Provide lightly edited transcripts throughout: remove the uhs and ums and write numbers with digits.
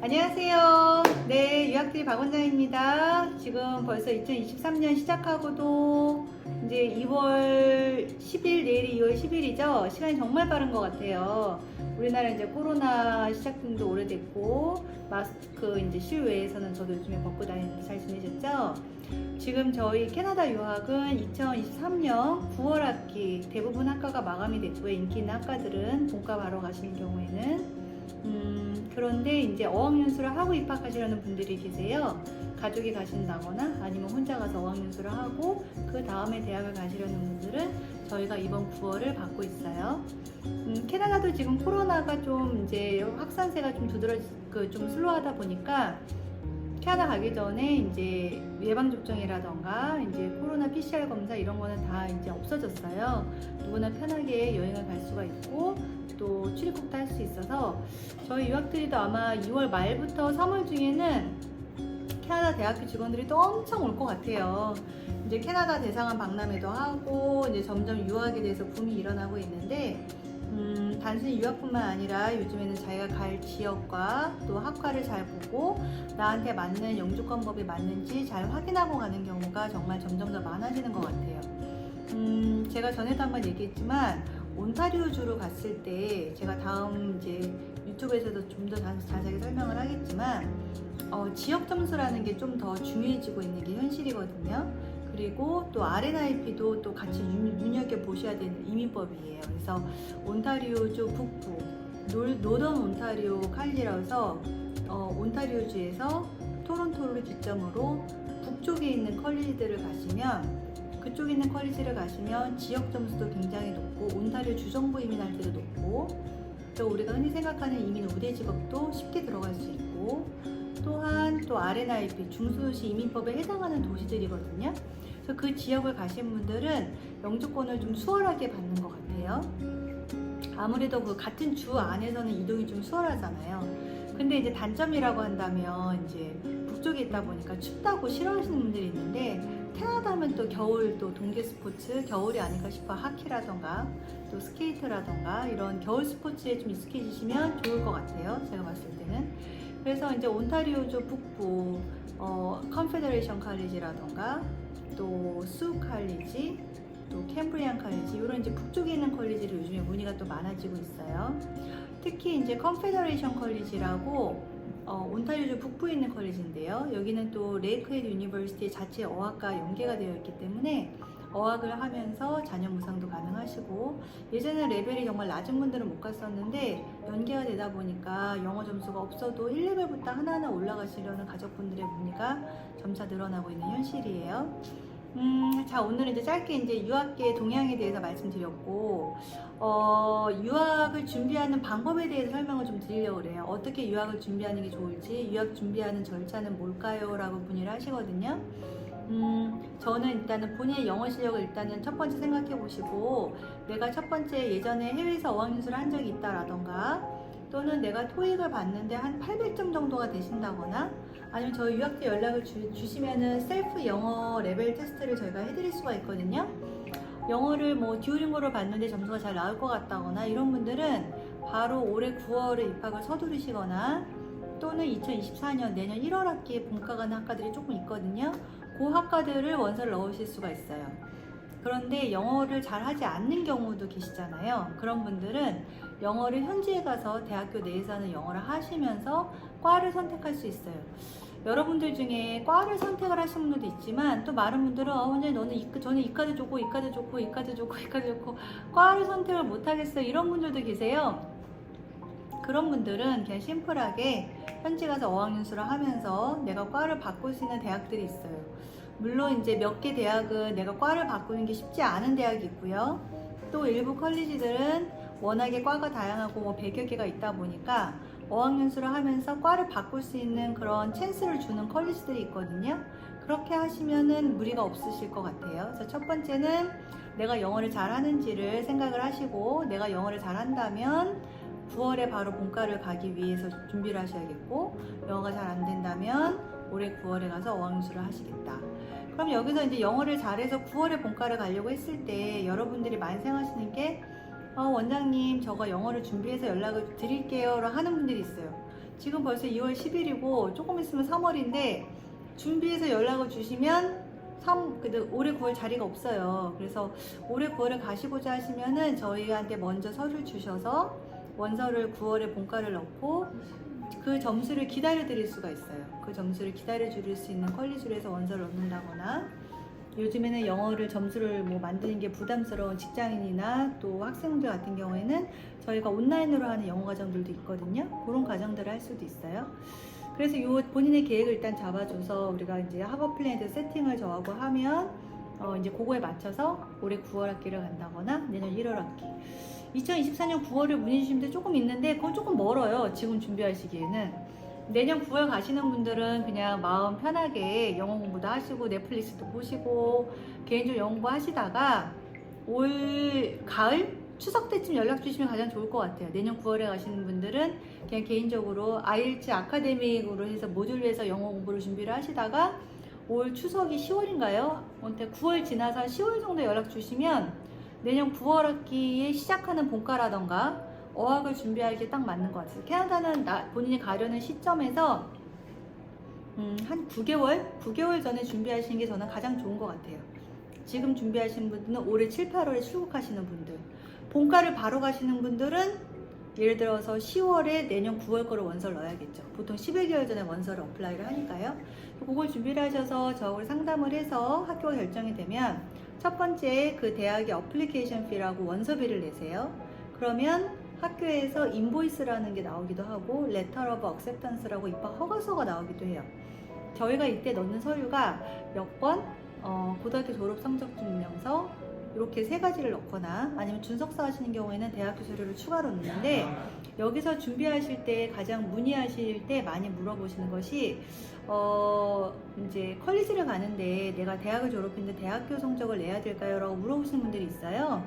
안녕하세요. 네, 유학들이 박원장입니다. 지금 벌써 2023년 시작하고도 이제 2월 10일, 내일이 2월 10일이죠. 시간이 정말 빠른 것 같아요. 우리나라 이제 코로나 시작된 지 오래됐고, 마스크 이제 실외에서는 저도 요즘에 벗고 다니는데 잘 지내셨죠? 지금 저희 캐나다 유학은 2023년 9월 학기 대부분 학과가 마감이 됐고요. 인기 있는 학과들은 본과 바로 가시는 경우에는 그런데 이제 어학연수를 하고 입학하시려는 분들이 계세요. 가족이 가신다거나 아니면 혼자 가서 어학연수를 하고 그 다음에 대학을 가시려는 분들은 저희가 이번 9월을 받고 있어요. 캐나다도 지금 코로나가 좀 이제 확산세가 좀 좀 슬로하다 보니까 캐나다 가기 전에 이제 예방접종이라던가 이제 코로나 PCR 검사 이런 거는 다 이제 없어졌어요. 누구나 편하게 여행을 갈 수가 있고 또 출입국도 할 수 있어서 저희 유학들이도 아마 2월 말부터 3월 중에는 캐나다 대학교 직원들이 또 엄청 올 것 같아요. 이제 캐나다 대상한 박람회도 하고 이제 점점 유학에 대해서 붐이 일어나고 있는데 단순히 유학뿐만 아니라 요즘에는 자기가 갈 지역과 또 학과를 잘 보고 나한테 맞는 영주권법이 맞는지 잘 확인하고 가는 경우가 정말 점점 더 많아지는 것 같아요. 제가 전에도 한번 얘기했지만 온타리오주로 갔을 때 제가 다음 이제 유튜브에서도 좀 더 자세하게 설명을 하겠지만 지역 점수라는 게 좀 더 중요해지고 있는 게 현실이거든요. 그리고 또 RNIP도 또 같이 눈여겨보셔야 되는 이민법이에요. 그래서 온타리오주 북부, 노던 온타리오 칼리지라서 온타리오주에서 토론토를 기점으로 북쪽에 있는 컬리지들을 가시면 그쪽에 있는 컬리지를 가시면 지역 점수도 굉장히 높고 온타리오 주정부 이민할 때도 높고 또 우리가 흔히 생각하는 이민 우대 직업도 쉽게 들어갈 수 있고 또한 또 RNIP 중소도시 이민법에 해당하는 도시들이거든요. 그래서 그 지역을 가신 분들은 영주권을 좀 수월하게 받는 것 같아요. 아무래도 그 같은 주 안에서는 이동이 좀 수월하잖아요. 근데 이제 단점이라고 한다면 이제 북쪽에 있다 보니까 춥다고 싫어하시는 분들이 있는데 캐나다 하면 또 겨울 또 동계 스포츠 겨울이 아닐까 싶어 하키라던가 또 스케이트라던가 이런 겨울 스포츠에 좀 익숙해지시면 좋을 것 같아요. 제가 봤을 때는. 그래서 이제 온타리오주 북부 컨페더레이션 칼리지라던가 또 수 칼리지 또 캠브리안 칼리지 이런 이제 북쪽에 있는 컬리지를 요즘에 문의가 또 많아지고 있어요. 특히 이제 컨페더레이션 컬리지라고 온타리오주 북부에 있는 컬리지인데요. 여기는 또 레이크헤드 유니버시티 자체 어학과 연계가 되어 있기 때문에 어학을 하면서 자녀 무상도 가능하시고 예전에 레벨이 정말 낮은 분들은 못 갔었는데 연계가 되다 보니까 영어 점수가 없어도 1레벨부터 하나하나 올라가시려는 가족분들의 문의가 점차 늘어나고 있는 현실이에요. 자, 오늘은 이제 짧게 이제 유학계 동향에 대해서 말씀드렸고, 유학을 준비하는 방법에 대해서 설명을 좀 드리려고 그래요. 어떻게 유학을 준비하는 게 좋을지, 유학 준비하는 절차는 뭘까요? 라고 문의를 하시거든요. 저는 일단은 본인의 영어 실력을 일단은 첫 번째 생각해 보시고, 내가 첫 번째 예전에 해외에서 어학연수를 한 적이 있다라던가, 또는 내가 토익을 봤는데 한 800점 정도가 되신다거나 아니면 저희 유학대 연락을 주시면은 셀프 영어 레벨 테스트를 저희가 해드릴 수가 있거든요. 영어를 뭐 듀오링고를 봤는데 점수가 잘 나올 것 같다거나 이런 분들은 바로 올해 9월에 입학을 서두르시거나 또는 2024년 내년 1월 학기에 본과 가는 학과들이 조금 있거든요. 그 학과들을 원서를 넣으실 수가 있어요. 그런데 영어를 잘 하지 않는 경우도 계시잖아요. 그런 분들은 영어를 현지에 가서 대학교 내에서는 영어를 하시면서 과를 선택할 수 있어요. 여러분들 중에 과를 선택을 하시는 분도 있지만 또 많은 분들은 원장님 저는 이과도 좋고 이과도 좋고 이과도 좋고 이과도 좋고 과를 선택을 못 하겠어요. 이런 분들도 계세요. 그런 분들은 그냥 심플하게 현지 가서 어학연수를 하면서 내가 과를 바꿀 수 있는 대학들이 있어요. 물론 이제 몇 개 대학은 내가 과를 바꾸는 게 쉽지 않은 대학이 있고요. 또 일부 컬리지들은 워낙에 과가 다양하고 뭐 100여 개가 있다 보니까 어학연수를 하면서 과를 바꿀 수 있는 그런 찬스를 주는 컬리지들이 있거든요. 그렇게 하시면은 무리가 없으실 것 같아요. 그래서 첫 번째는 내가 영어를 잘하는지를 생각을 하시고 내가 영어를 잘한다면 9월에 바로 본과를 가기 위해서 준비를 하셔야겠고 영어가 잘 안 된다면 올해 9월에 가서 어학연수를 하시겠다. 그럼 여기서 이제 영어를 잘해서 9월에 본과를 가려고 했을 때 여러분들이 많이 생각하시는 게 원장님 저거 영어를 준비해서 연락을 드릴게요 라고 하는 분들이 있어요. 지금 벌써 2월 10일이고 조금 있으면 3월인데 준비해서 연락을 주시면 올해 9월 자리가 없어요. 그래서 올해 9월에 가시고자 하시면은 저희한테 먼저 서류를 주셔서 원서를 9월에 본가를 넣고 그 점수를 기다려 드릴 수가 있어요. 그 점수를 기다려 줄 수 있는 컬리지에서 원서를 넣는다거나, 요즘에는 영어를 점수를 뭐 만드는 게 부담스러운 직장인이나 또 학생들 같은 경우에는 저희가 온라인으로 하는 영어 과정들도 있거든요. 그런 과정들을 할 수도 있어요. 그래서 요 본인의 계획을 일단 잡아줘서 우리가 이제 학업 플랜에 세팅을 저하고 하면 이제 그거에 맞춰서 올해 9월 학기를 간다거나 내년 1월 학기. 2024년 9월에 문의 주신 분들 조금 있는데 그건 조금 멀어요. 지금 준비하시기에는. 내년 9월 가시는 분들은 그냥 마음 편하게 영어 공부도 하시고 넷플릭스도 보시고 개인적으로 영어 공부 하시다가 올 가을 추석 때쯤 연락 주시면 가장 좋을 것 같아요. 내년 9월에 가시는 분들은 그냥 개인적으로 아이엘츠 아카데믹으로 해서 모듈에서 영어 공부를 준비를 하시다가 올 추석이 10월인가요? 9월 지나서 10월 정도 연락 주시면 내년 9월 학기에 시작하는 본과라던가 어학을 준비하기에 딱 맞는 것 같아요. 캐나다는 본인이 가려는 시점에서 한 9개월 전에 준비하시는 게 저는 가장 좋은 것 같아요. 지금 준비하시는 분들은 올해 7, 8월에 출국하시는 분들, 본과를 바로 가시는 분들은 예를 들어서 10월에 내년 9월 거를 원서를 넣어야겠죠. 보통 11개월 전에 원서를 어플라이를 하니까요. 그걸 준비를 하셔서 저하고 상담을 해서 학교가 결정이 되면 첫 번째 그 대학의 어플리케이션 피라고 원서비를 내세요. 그러면 학교에서 인보이스라는 게 나오기도 하고 레터 오브 액셉턴스라고 입학 허가서가 나오기도 해요. 저희가 이때 넣는 서류가 여권, 고등학교 졸업 성적 증명서 이렇게 세 가지를 넣거나 아니면 준석사 하시는 경우에는 대학교 서류를 추가로 넣는데, 여기서 준비하실 때 가장 문의하실 때 많이 물어보시는 것이 이제 컬리지를 가는데 내가 대학을 졸업했는데 대학교 성적을 내야 될까요? 라고 물어보시는 분들이 있어요.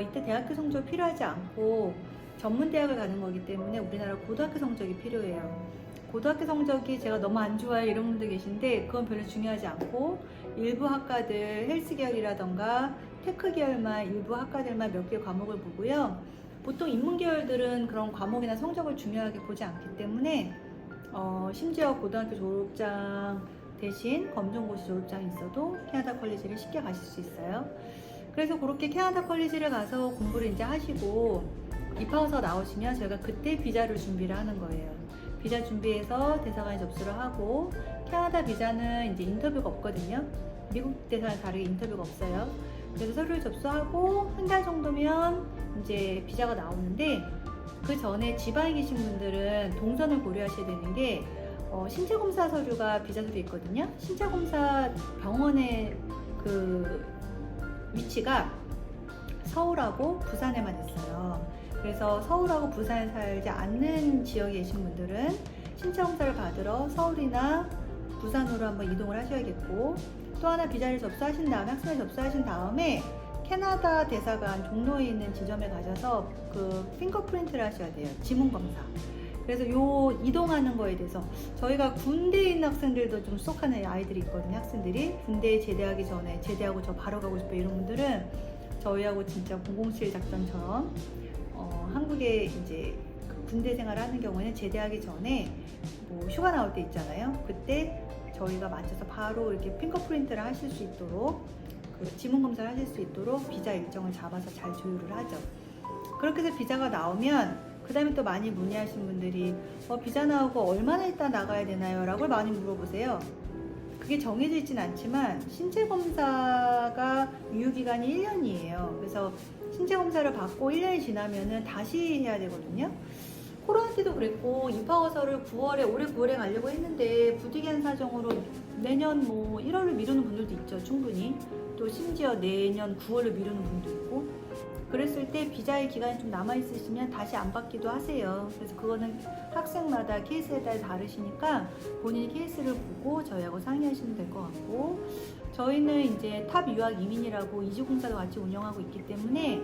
이때 대학교 성적 필요하지 않고 전문대학을 가는 거기 때문에 우리나라 고등학교 성적이 필요해요. 고등학교 성적이 제가 너무 안 좋아요 이런 분들 계신데 그건 별로 중요하지 않고 일부 학과들 헬스 계열이라던가 테크 계열만 일부 학과들만 몇 개 과목을 보고요. 보통 인문 계열들은 그런 과목이나 성적을 중요하게 보지 않기 때문에 심지어 고등학교 졸업장 대신 검정고시 졸업장이 있어도 캐나다 컬리지를 쉽게 가실 수 있어요. 그래서 그렇게 캐나다 컬리지를 가서 공부를 이제 하시고 입학허서 나오시면 저희가 그때 비자를 준비를 하는 거예요. 비자 준비해서 대사관에 접수를 하고, 캐나다 비자는 이제 인터뷰가 없거든요. 미국 대사관 다르게 인터뷰가 없어요. 그래서 서류를 접수하고 한 달 정도면 이제 비자가 나오는데, 그 전에 지방에 계신 분들은 동선을 고려하셔야 되는 게 신체검사 서류가 비자 서류에 있거든요. 신체검사 병원의 그 위치가 서울하고 부산에만 있어요. 그래서 서울하고 부산에 살지 않는 지역에 계신 분들은 신체검사를 받으러 서울이나 부산으로 한번 이동을 하셔야겠고, 또 하나 비자를 접수하신 다음에 학생을 접수하신 다음에 캐나다 대사관 종로에 있는 지점에 가셔서 그 핑거프린트를 하셔야 돼요. 지문검사. 그래서 요 이동하는 거에 대해서 저희가 군대에 있는 학생들도 좀 수석하는 아이들이 있거든요. 학생들이 군대에 제대하기 전에 제대하고 저 바로 가고 싶어 이런 분들은 저희하고 진짜 007 작전처럼 한국에 이제 그 군대 생활을 하는 경우에는 제대하기 전에 뭐 휴가 나올 때 있잖아요. 그때 저희가 맞춰서 바로 이렇게 핑거프린트를 하실 수 있도록, 그 지문 검사를 하실 수 있도록 비자 일정을 잡아서 잘 조율을 하죠. 그렇게 해서 비자가 나오면 그 다음에 또 많이 문의하신 분들이 비자 나오고 얼마나 있다 나가야 되나요? 라고 많이 물어보세요. 그게 정해져 있진 않지만 신체검사가 유효기간이 1년이에요. 그래서 신체검사를 받고 1년이 지나면은 다시 해야 되거든요. 코로나 때도 그랬고 입학허서를 9월에 올해 9월에 가려고 했는데 부득이한 사정으로 내년 뭐 1월을 미루는 분들도 있죠. 충분히. 또 심지어 내년 9월을 미루는 분도 있고, 그랬을 때 비자의 기간이 좀 남아있으시면 다시 안 받기도 하세요. 그래서 그거는 학생마다 케이스에 따라 다르시니까 본인이 케이스를 보고 저희하고 상의하시면 될 것 같고, 저희는 이제 탑 유학 이민이라고 이주공사도 같이 운영하고 있기 때문에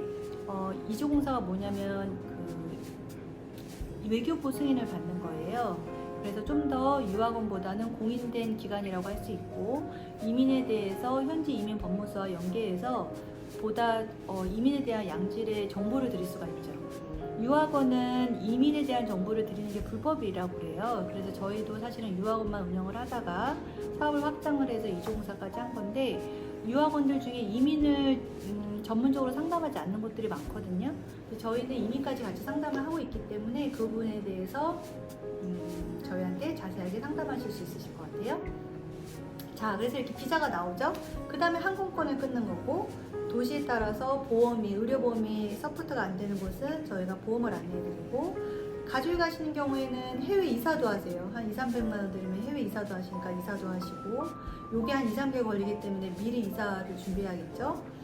이주공사가 뭐냐면 그 외교부 승인을 받는 거예요. 그래서 좀 더 유학원보다는 공인된 기관이라고 할 수 있고, 이민에 대해서 현지 이민 법무부와 연계해서 보다 이민에 대한 양질의 정보를 드릴 수가 있죠. 유학원은 이민에 대한 정보를 드리는 게 불법이라고 그래요. 그래서 저희도 사실은 유학원만 운영을 하다가 사업을 확장을 해서 이주공사까지 한 건데, 유학원들 중에 이민을 전문적으로 상담하지 않는 곳들이 많거든요. 저희는 이민까지 같이 상담을 하고 있기 때문에 그 부분에 대해서 저희한테 자세하게 상담하실 수 있으실 것 같아요. 자, 그래서 이렇게 비자가 나오죠. 그 다음에 항공권을 끊는 거고, 도시에 따라서 보험이, 의료보험이 서포트가 안 되는 곳은 저희가 보험을 안내해드리고, 가족이 가시는 경우에는 해외 이사도 하세요. 한 2, 300만 원 들으면 해외 이사도 하시니까 이사도 하시고, 요게 한 2, 3개월 걸리기 때문에 미리 이사를 준비해야겠죠.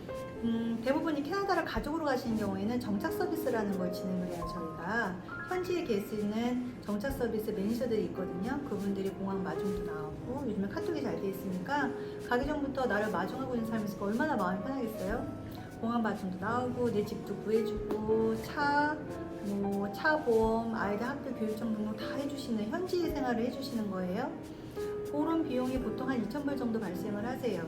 대부분이 캐나다를 가족으로 가시는 경우에는 정착 서비스라는 걸 진행을 해요. 저희가 현지에 계시는 정착 서비스 매니저들이 있거든요. 그분들이 공항 마중도 나오고, 요즘에 카톡이 잘 돼 있으니까 가기 전부터 나를 마중하고 있는 사람이 있으니까 얼마나 마음이 편하겠어요. 공항 마중도 나오고, 내 집도 구해주고, 차보험, 아이들 학교 교육청 등록 다 해주시는, 현지 생활을 해주시는 거예요. 그런 비용이 보통 한 2,000불 정도 발생을 하세요.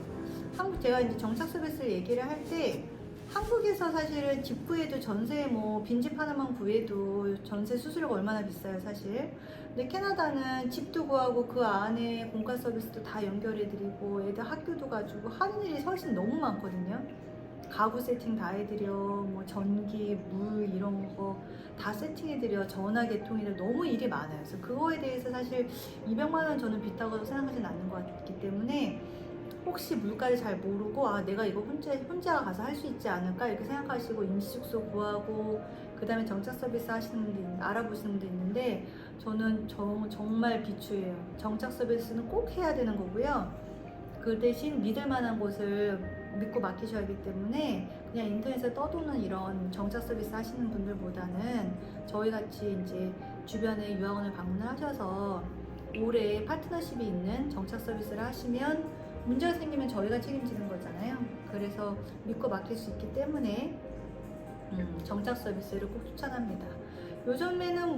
제가 이제 정착 서비스를 얘기를 할 때, 한국에서 사실은 집 구해도 전세, 빈집 하나만 구해도 전세 수수료가 얼마나 비싸요, 사실. 근데 캐나다는 집도 구하고 그 안에 공과 서비스도 다 연결해드리고 애들 학교도 가지고 하는 일이 훨씬 너무 많거든요. 가구 세팅 다 해드려, 전기, 물 이런 거 다 세팅해드려, 전화 개통이라 너무 일이 많아요. 그래서 그거에 대해서 사실 200만 원 저는 비싸고 생각하진 않는 것 같기 때문에, 혹시 물가를 잘 모르고 내가 이거 혼자 가서 할 수 있지 않을까 이렇게 생각하시고 임시숙소 구하고, 그 다음에 정착 서비스 하시는 분들, 알아보시는 분들 있는데, 저는 정말 비추해요. 정착 서비스는 꼭 해야 되는 거고요. 그 대신 믿을 만한 곳을 믿고 맡기셔야 하기 때문에, 그냥 인터넷에 떠도는 이런 정착 서비스 하시는 분들보다는 저희 같이 이제 주변에 유학원을 방문을 하셔서 올해 파트너십이 있는 정착 서비스를 하시면 문제가 생기면 저희가 책임지는 거잖아요. 그래서 믿고 맡길 수 있기 때문에 정착 서비스를 꼭 추천합니다. 요즘에는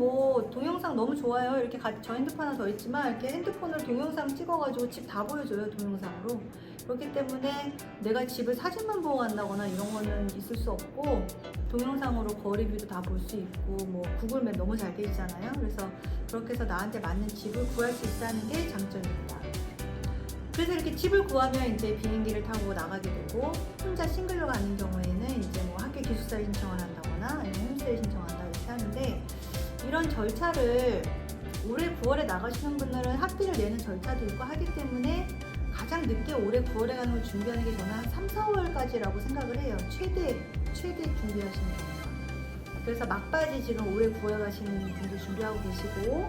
동영상 너무 좋아요. 이렇게 저 핸드폰 하나 더 있지만 이렇게 핸드폰으로 동영상 찍어가지고 집 다 보여줘요, 동영상으로. 그렇기 때문에 내가 집을 사진만 보고 간다거나 이런 거는 있을 수 없고, 동영상으로 거리뷰도 다 볼 수 있고, 구글맵 너무 잘 돼 있잖아요. 그래서 그렇게 해서 나한테 맞는 집을 구할 수 있다는 게 장점입니다. 그래서 이렇게 집을 구하면 이제 비행기를 타고 나가게 되고, 혼자 싱글로 가는 경우에는 이제 학교 기숙사 신청을 한다거나 아니면 홈스테이 신청한다 이렇게 하는데, 이런 절차를 올해 9월에 나가시는 분들은 학비를 내는 절차도 있고 하기 때문에 가장 늦게 올해 9월에 가는 걸 준비하는 게 저는 한 3, 4월까지라고 생각을 해요. 최대 준비하시는 경우가. 그래서 막바지 지금 올해 9월에 가시는 분들 준비하고 계시고,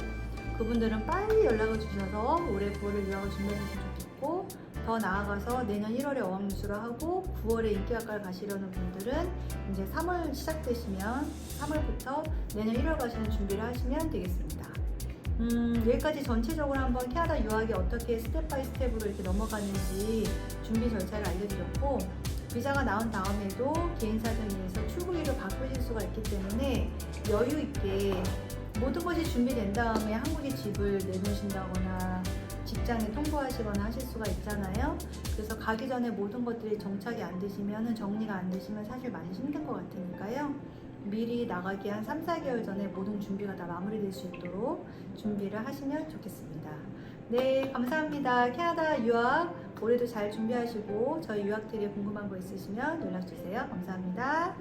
그분들은 빨리 연락을 주셔서 올해 9월에 유학을 준비하셨으면 좋겠고, 더 나아가서 내년 1월에 어학연수를 하고 9월에 인기학과를 가시려는 분들은 이제 3월 시작되시면 3월부터 내년 1월 가시는 준비를 하시면 되겠습니다. 여기까지 전체적으로 한번 캐나다 유학이 어떻게 스텝 바이 스텝으로 이렇게 넘어가는지 준비 절차를 알려드렸고, 비자가 나온 다음에도 개인사 등에서 출국일을 바꾸실 수가 있기 때문에 여유 있게 모든 것이 준비된 다음에 한국에 집을 내놓으신다거나 직장에 통보하시거나 하실 수가 있잖아요. 그래서 가기 전에 모든 것들이 정착이 안 되시면, 정리가 안 되시면 사실 많이 힘든 것 같으니까요. 미리 나가기 한 3, 4개월 전에 모든 준비가 다 마무리될 수 있도록 준비를 하시면 좋겠습니다. 네, 감사합니다. 캐나다 유학 올해도 잘 준비하시고, 저희 유학들이 궁금한 거 있으시면 연락 주세요. 감사합니다.